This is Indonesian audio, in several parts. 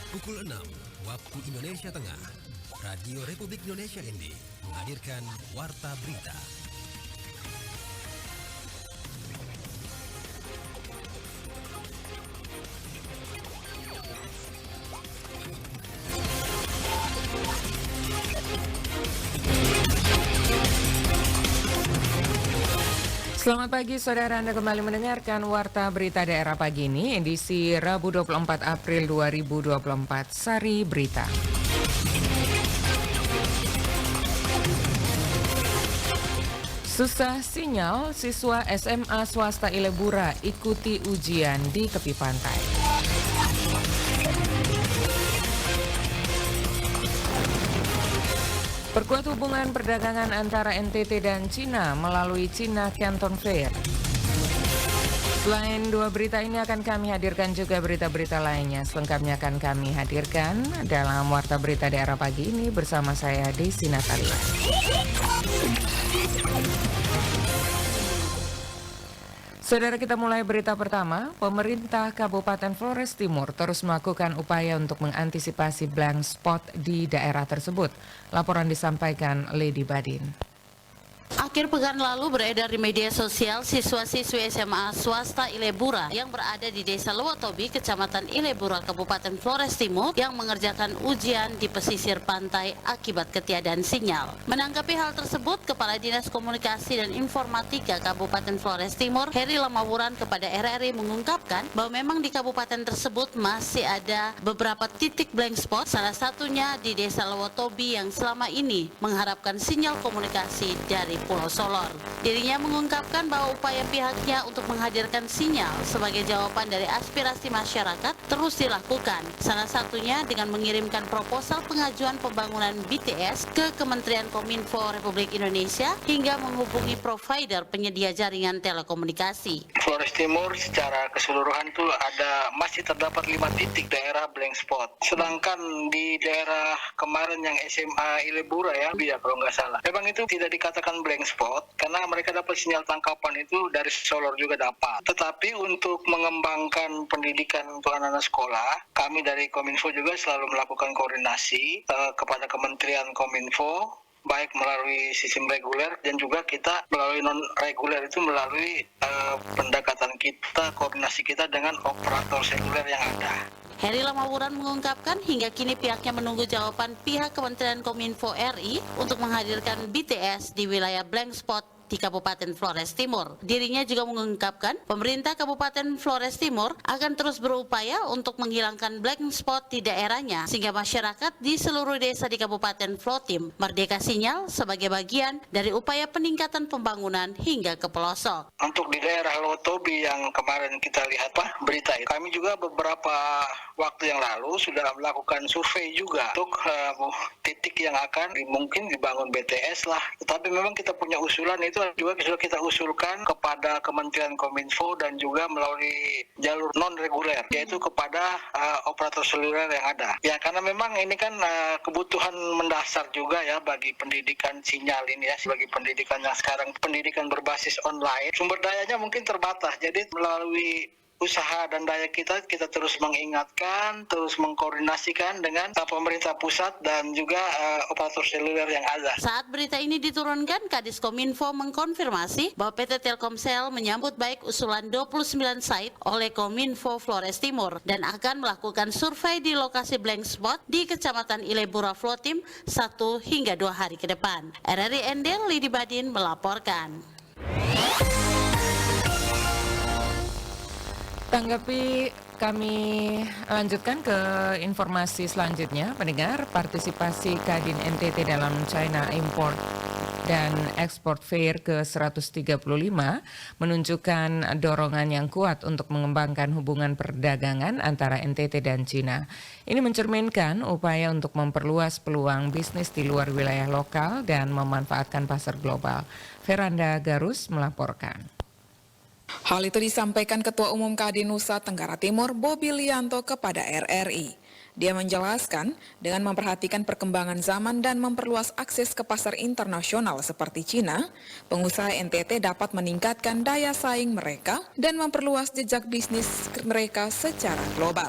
Pukul 6 waktu Indonesia Tengah, Radio Republik Indonesia ND menghadirkan Warta Berita. Selamat pagi saudara, Anda kembali mendengarkan Warta Berita Daerah pagi ini, edisi Rabu 24 April 2024, Sari Berita. Susah sinyal, siswa SMA swasta Ilebura ikuti ujian di tepi pantai. Perkuat hubungan perdagangan antara NTT dan Cina melalui China Canton Fair. Selain dua berita ini akan kami hadirkan juga berita-berita lainnya. Selengkapnya akan kami hadirkan dalam Warta Berita Daerah pagi ini bersama saya Desi Natalia. Saudara, kita mulai berita pertama. Pemerintah Kabupaten Flores Timur terus melakukan upaya untuk mengantisipasi blank spot di daerah tersebut. Laporan disampaikan Lady Badin. Akhir pekan lalu beredar di media sosial siswa-siswi SMA swasta Ilebura yang berada di Desa Lewotobi, Kecamatan Ilebura, Kabupaten Flores Timur yang mengerjakan ujian di pesisir pantai akibat ketiadaan sinyal. Menanggapi hal tersebut, Kepala Dinas Komunikasi dan Informatika Kabupaten Flores Timur, Heri Lamawuran, kepada RRI mengungkapkan bahwa memang di kabupaten tersebut masih ada beberapa titik blank spot, salah satunya di Desa Lewotobi yang selama ini mengharapkan sinyal komunikasi dari Pulau Solor. Dirinya mengungkapkan bahwa upaya pihaknya untuk menghadirkan sinyal sebagai jawaban dari aspirasi masyarakat terus dilakukan. Salah satunya dengan mengirimkan proposal pengajuan pembangunan BTS ke Kementerian Kominfo Republik Indonesia hingga menghubungi provider penyedia jaringan telekomunikasi. Flores Timur secara keseluruhan itu masih terdapat 5 titik daerah blank spot. Sedangkan di daerah kemarin yang SMA Ilebura ya kalau nggak salah, memang itu tidak dikatakan blank spot karena mereka dapat sinyal tangkapan itu dari Solor juga dapat. Tetapi untuk mengembangkan pendidikan untuk anak-anak sekolah, kami dari Kominfo juga selalu melakukan koordinasi kepada Kementerian Kominfo, baik melalui sistem reguler dan juga kita melalui non reguler, itu melalui pendekatan kita, koordinasi kita dengan operator seluler yang ada. Heri Lamawuran mengungkapkan hingga kini pihaknya menunggu jawaban pihak Kementerian Kominfo RI untuk menghadirkan BTS di wilayah blank spot di Kabupaten Flores Timur. Dirinya juga mengungkapkan pemerintah Kabupaten Flores Timur akan terus berupaya untuk menghilangkan blank spot di daerahnya sehingga masyarakat di seluruh desa di Kabupaten Flotim merdeka sinyal sebagai bagian dari upaya peningkatan pembangunan hingga ke pelosok. Untuk di daerah Lewotobi yang kemarin kita lihat berita itu, kami juga beberapa waktu yang lalu sudah melakukan survei juga untuk titik yang akan mungkin dibangun BTS lah. Tetapi memang kita punya usulan itu juga sudah kita usulkan kepada Kementerian Kominfo dan juga melalui jalur non reguler, yaitu kepada operator seluler yang ada. Ya, karena memang ini kan kebutuhan mendasar juga ya bagi pendidikan sinyal ini ya, sebagai pendidikan yang sekarang pendidikan berbasis online, sumber dayanya mungkin terbatas. Jadi melalui usaha dan daya kita terus mengingatkan, terus mengkoordinasikan dengan pemerintah pusat dan juga operator seluler yang ada. Saat berita ini diturunkan, Kadis Kominfo mengkonfirmasi bahwa PT Telkomsel menyambut baik usulan 29 site oleh Kominfo Flores Timur dan akan melakukan survei di lokasi blank spot di Kecamatan Ilebura Flotim 1 hingga 2 hari ke depan. RRI Endel, Lidi Badin melaporkan. Tanggapi, kami lanjutkan ke informasi selanjutnya. Pendengar, partisipasi Kadin NTT dalam China Import dan Export Fair ke-135 menunjukkan dorongan yang kuat untuk mengembangkan hubungan perdagangan antara NTT dan Cina. Ini mencerminkan upaya untuk memperluas peluang bisnis di luar wilayah lokal dan memanfaatkan pasar global. Veranda Garus melaporkan. Hal itu disampaikan Ketua Umum Kadin Nusa Tenggara Timur, Bobi Lianto, kepada RRI. Dia menjelaskan, dengan memperhatikan perkembangan zaman dan memperluas akses ke pasar internasional seperti Cina, pengusaha NTT dapat meningkatkan daya saing mereka dan memperluas jejak bisnis mereka secara global.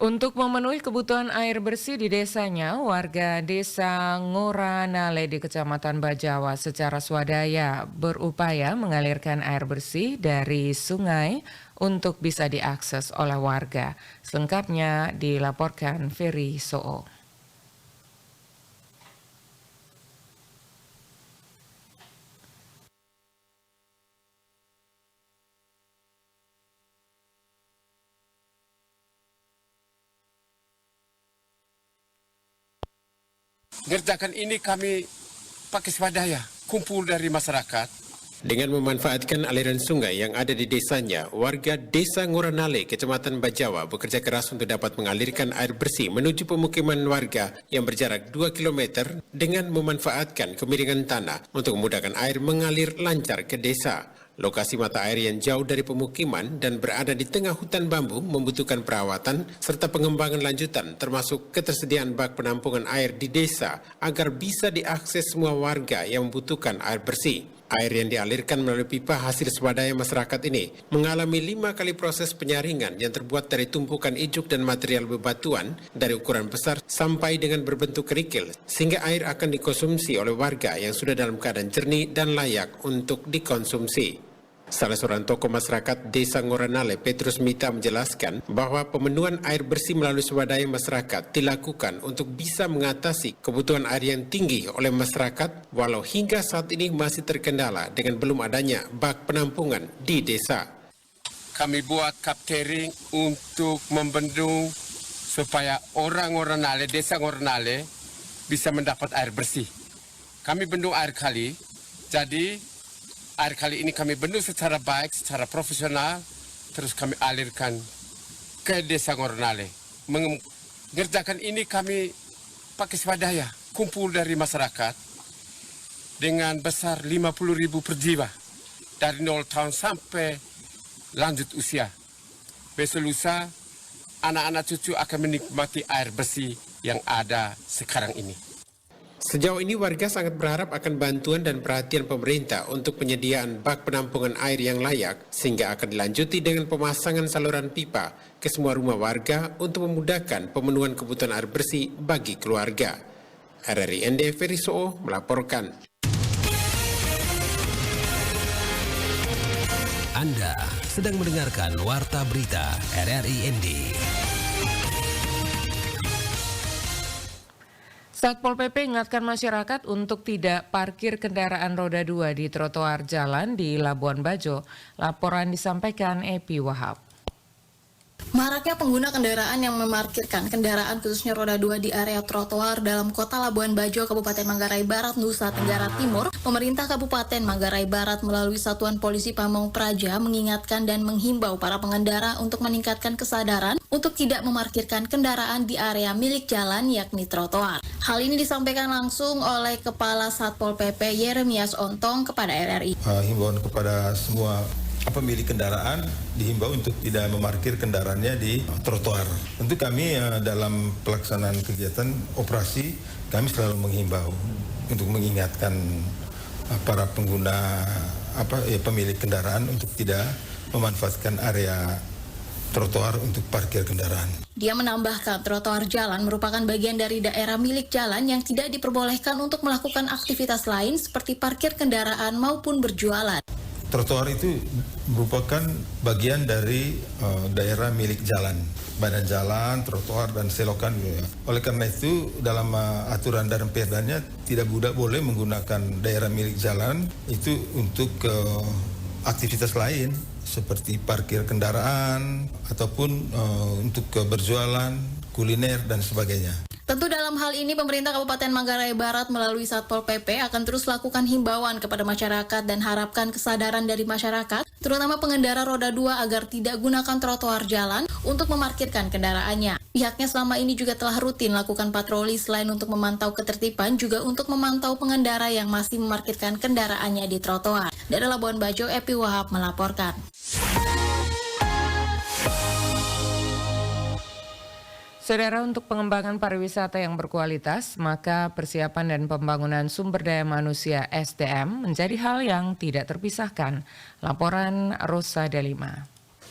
Untuk memenuhi kebutuhan air bersih di desanya, warga desa Ngoranale di Kecamatan Bajawa secara swadaya berupaya mengalirkan air bersih dari sungai untuk bisa diakses oleh warga. Selengkapnya dilaporkan Ferry Soo. Ngerjakan ini kami pakai swadaya, kumpul dari masyarakat. Dengan memanfaatkan aliran sungai yang ada di desanya, warga Desa Ngoranale, Kecamatan Bajawa bekerja keras untuk dapat mengalirkan air bersih menuju pemukiman warga yang berjarak 2 km dengan memanfaatkan kemiringan tanah untuk memudahkan air mengalir lancar ke desa. Lokasi mata air yang jauh dari pemukiman dan berada di tengah hutan bambu membutuhkan perawatan serta pengembangan lanjutan termasuk ketersediaan bak penampungan air di desa agar bisa diakses semua warga yang membutuhkan air bersih. Air yang dialirkan melalui pipa hasil swadaya masyarakat ini mengalami 5 kali proses penyaringan yang terbuat dari tumpukan ijuk dan material bebatuan dari ukuran besar sampai dengan berbentuk kerikil sehingga air akan dikonsumsi oleh warga yang sudah dalam keadaan jernih dan layak untuk dikonsumsi. Salah seorang tokoh masyarakat Desa Ngoranale, Petrus Mita menjelaskan bahwa pemenuhan air bersih melalui swadaya masyarakat dilakukan untuk bisa mengatasi kebutuhan air yang tinggi oleh masyarakat walau hingga saat ini masih terkendala dengan belum adanya bak penampungan di desa. Kami buat kaptering untuk membendung supaya orang Ngoranale, Desa Ngoranale bisa mendapat air bersih. Kami bendung air kali, jadi air kali ini kami bendung secara baik, secara profesional, terus kami alirkan ke Desa Ngoranale. Mengerjakan ini kami pakai swadaya, kumpul dari masyarakat dengan besar 50.000 per jiwa. Dari 0 tahun sampai lanjut usia. Besok lusa, anak-anak cucu akan menikmati air bersih yang ada sekarang ini. Sejauh ini warga sangat berharap akan bantuan dan perhatian pemerintah untuk penyediaan bak penampungan air yang layak sehingga akan dilanjuti dengan pemasangan saluran pipa ke semua rumah warga untuk memudahkan pemenuhan kebutuhan air bersih bagi keluarga. RRI ND Ferry Soo melaporkan. Anda sedang mendengarkan Warta Berita RRI ND. Satpol PP ingatkan masyarakat untuk tidak parkir kendaraan roda 2 di trotoar jalan di Labuan Bajo. Laporan disampaikan Epi Wahab. Maraknya pengguna kendaraan yang memarkirkan kendaraan khususnya roda 2 di area trotoar dalam kota Labuan Bajo, Kabupaten Manggarai Barat, Nusa Tenggara Timur, pemerintah Kabupaten Manggarai Barat melalui Satuan Polisi Pamong Praja mengingatkan dan menghimbau para pengendara untuk meningkatkan kesadaran untuk tidak memarkirkan kendaraan di area milik jalan yakni trotoar. Hal ini disampaikan langsung oleh Kepala Satpol PP Yeremias Ontong kepada RRI. Himbauan kepada semua pemilik kendaraan dihimbau untuk tidak memarkir kendaraannya di trotoar. Tentu kami dalam pelaksanaan kegiatan operasi kami selalu menghimbau untuk mengingatkan para pengguna pemilik kendaraan untuk tidak memanfaatkan area trotoar untuk parkir kendaraan. Dia menambahkan trotoar jalan merupakan bagian dari daerah milik jalan yang tidak diperbolehkan untuk melakukan aktivitas lain seperti parkir kendaraan maupun berjualan. Trotoar itu merupakan bagian dari daerah milik jalan, badan jalan, trotoar dan selokan. Oleh karena itu dalam aturan dan perdanya tidak boleh menggunakan daerah milik jalan itu untuk aktivitas lain seperti parkir kendaraan ataupun untuk berjualan, kuliner dan sebagainya. Tentu dalam hal ini pemerintah Kabupaten Manggarai Barat melalui Satpol PP akan terus lakukan himbauan kepada masyarakat dan harapkan kesadaran dari masyarakat, terutama pengendara roda 2 agar tidak gunakan trotoar jalan untuk memarkirkan kendaraannya. Pihaknya selama ini juga telah rutin lakukan patroli selain untuk memantau ketertiban juga untuk memantau pengendara yang masih memarkirkan kendaraannya di trotoar. Dari Labuan Bajo, Epi Wahab melaporkan. Saudara, untuk pengembangan pariwisata yang berkualitas, maka persiapan dan pembangunan sumber daya manusia SDM menjadi hal yang tidak terpisahkan. Laporan Rosa Delima.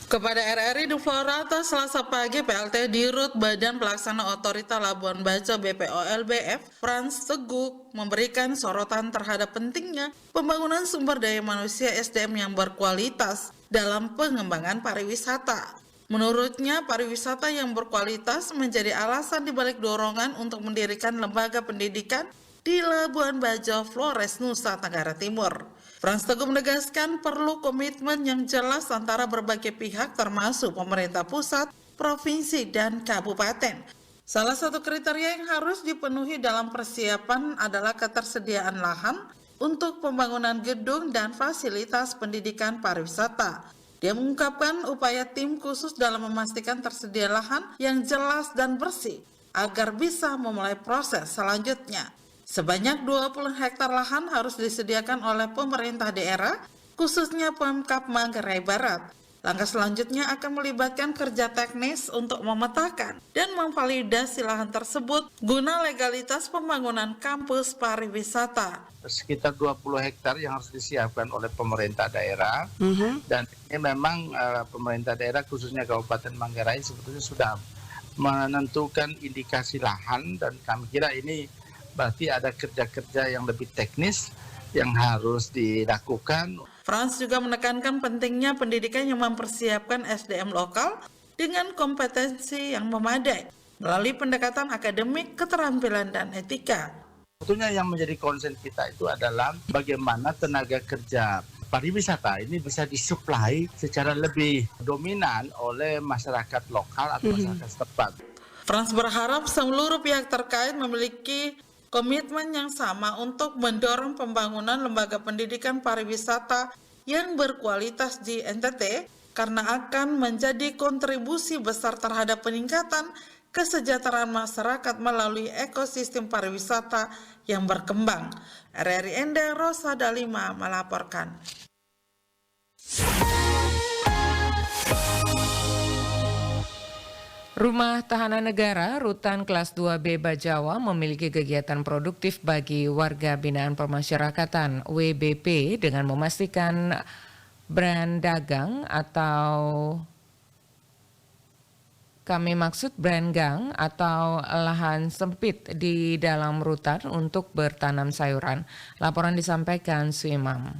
Kepada RRI di Florata, Selasa pagi, PLT Dirut Badan Pelaksana Otorita Labuan Bajo BPOLBF, Frans Teguh, memberikan sorotan terhadap pentingnya pembangunan sumber daya manusia SDM yang berkualitas dalam pengembangan pariwisata. Menurutnya, pariwisata yang berkualitas menjadi alasan dibalik dorongan untuk mendirikan lembaga pendidikan di Labuan Bajo, Flores, Nusa Tenggara Timur. Frans Teguh menegaskan perlu komitmen yang jelas antara berbagai pihak termasuk pemerintah pusat, provinsi, dan kabupaten. Salah satu kriteria yang harus dipenuhi dalam persiapan adalah ketersediaan lahan untuk pembangunan gedung dan fasilitas pendidikan pariwisata. Dia mengungkapkan upaya tim khusus dalam memastikan tersedia lahan yang jelas dan bersih agar bisa memulai proses selanjutnya. Sebanyak 20 hektar lahan harus disediakan oleh pemerintah daerah, khususnya Pemkab Manggarai Barat. Langkah selanjutnya akan melibatkan kerja teknis untuk memetakan dan memvalidasi lahan tersebut guna legalitas pembangunan kampus pariwisata. Sekitar 20 hektar yang harus disiapkan oleh pemerintah daerah, dan ini memang pemerintah daerah khususnya Kabupaten Manggarai sebetulnya sudah menentukan indikasi lahan, dan kami kira ini berarti ada kerja-kerja yang lebih teknis yang harus dilakukan. Frans juga menekankan pentingnya pendidikan yang mempersiapkan SDM lokal dengan kompetensi yang memadai melalui pendekatan akademik, keterampilan, dan etika. Sebetulnya yang menjadi konsen kita itu adalah bagaimana tenaga kerja pariwisata ini bisa disuplai secara lebih dominan oleh masyarakat lokal atau masyarakat setempat. Frans berharap seluruh pihak terkait memiliki komitmen yang sama untuk mendorong pembangunan lembaga pendidikan pariwisata yang berkualitas di NTT karena akan menjadi kontribusi besar terhadap peningkatan kesejahteraan masyarakat melalui ekosistem pariwisata yang berkembang. RRI Ende Rosa Dalima melaporkan. Rumah Tahanan Negara Rutan Kelas 2B Bajawa memiliki kegiatan produktif bagi warga binaan pemasyarakatan WBP dengan memastikan brand dagang atau kami maksud brand gang atau lahan sempit di dalam rutan untuk bertanam sayuran. Laporan disampaikan Suimam.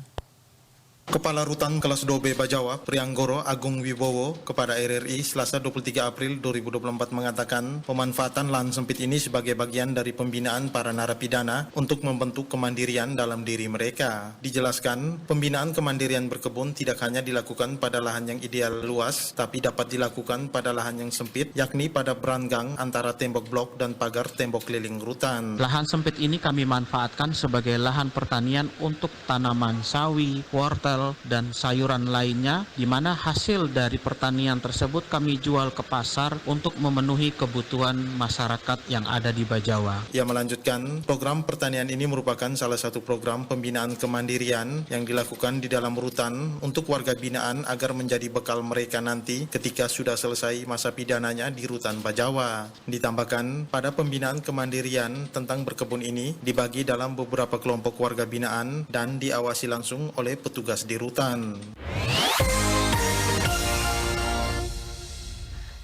Kepala Rutan Kelas 2B Bajawa, Prianggoro Agung Wibowo, kepada RRI Selasa 23 April 2024 mengatakan pemanfaatan lahan sempit ini sebagai bagian dari pembinaan para narapidana untuk membentuk kemandirian dalam diri mereka. Dijelaskan, pembinaan kemandirian berkebun tidak hanya dilakukan pada lahan yang ideal luas, tapi dapat dilakukan pada lahan yang sempit, yakni pada beranggang antara tembok blok dan pagar tembok keliling rutan. Lahan sempit ini kami manfaatkan sebagai lahan pertanian untuk tanaman sawi, wortel, dan sayuran lainnya, di mana hasil dari pertanian tersebut kami jual ke pasar untuk memenuhi kebutuhan masyarakat yang ada di Bajawa. Ia melanjutkan, program pertanian ini merupakan salah satu program pembinaan kemandirian yang dilakukan di dalam rutan untuk warga binaan agar menjadi bekal mereka nanti ketika sudah selesai masa pidananya di rutan Bajawa. Ditambahkan, pada pembinaan kemandirian tentang berkebun ini dibagi dalam beberapa kelompok warga binaan dan diawasi langsung oleh petugas di rutan.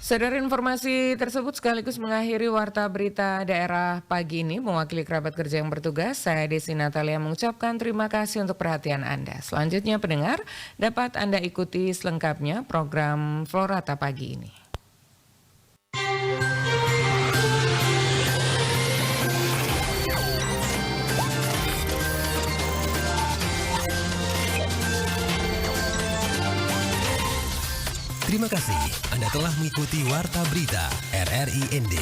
Saudara, informasi tersebut sekaligus mengakhiri Warta Berita Daerah pagi ini. Mewakili kerabat kerja yang bertugas, saya Desi Natalia mengucapkan terima kasih untuk perhatian Anda. Selanjutnya pendengar, dapat Anda ikuti selengkapnya program Florata pagi ini. Terima kasih Anda telah mengikuti Warta Berita RRI ND.